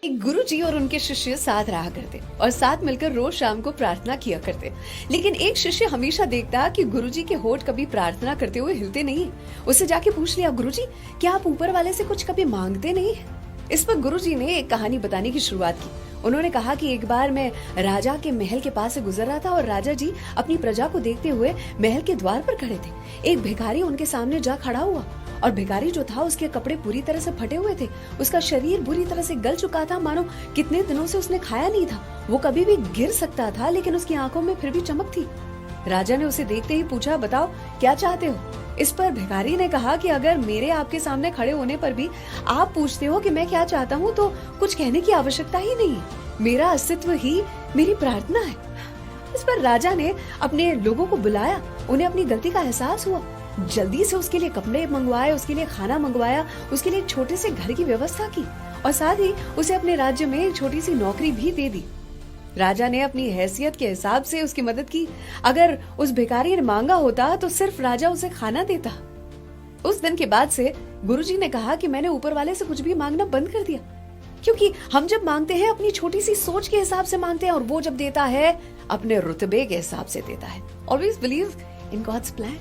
एक गुरु जी और उनके शिष्य साथ रहा करते और साथ मिलकर रोज शाम को प्रार्थना किया करते। लेकिन एक शिष्य हमेशा देखता कि गुरु जी के होठ कभी प्रार्थना करते हुए हिलते नहीं। उससे जाके पूछ लिया, गुरु जी क्या आप ऊपर वाले से कुछ कभी मांगते नहीं? इस पर गुरु जी ने एक कहानी बताने की शुरुआत की। उन्होंने कहा कि एक बार मैं राजा के महल के पास से गुजर रहा था और राजा जी अपनी प्रजा को देखते हुए महल के द्वार पर खड़े थे। एक भिखारी उनके सामने जा खड़ा हुआ और भिखारी जो था उसके कपड़े पूरी तरह से फटे हुए थे। उसका शरीर बुरी तरह से गल चुका था, मानो कितने दिनों से उसने खाया नहीं था। वो कभी भी गिर सकता था, लेकिन उसकी आंखों में फिर भी चमक थी। राजा ने उसे देखते ही पूछा, बताओ क्या चाहते हो? इस पर भिखारी ने कहा कि अगर मेरे आपके सामने खड़े होने पर भी आप पूछते हो कि मैं क्या चाहता हूँ तो कुछ कहने की आवश्यकता ही नहीं है। मेरा अस्तित्व ही मेरी प्रार्थना है। इस पर राजा ने अपने लोगों को बुलाया। उन्हें अपनी गलती का एहसास हुआ। जल्दी से उसके लिए कपड़े मंगवाए, उसके लिए खाना मंगवाया, उसके लिए एक छोटे से घर की व्यवस्था की और साथ ही उसे अपने राज्य में एक छोटी सी नौकरी भी दे दी। राजा ने अपनी हैसियत के हिसाब से उसकी मदद की। अगर उस भिखारी ने मांगा होता तो सिर्फ राजा उसे खाना देता। उस दिन के बाद से गुरुजी ने कहा कि मैंने ऊपर वाले से कुछ भी मांगना बंद कर दिया, क्योंकि हम जब मांगते हैं अपनी छोटी सी सोच के हिसाब से मांगते हैं और वो जब देता है अपने रुतबे के हिसाब से देता है। Always believe in God's plan.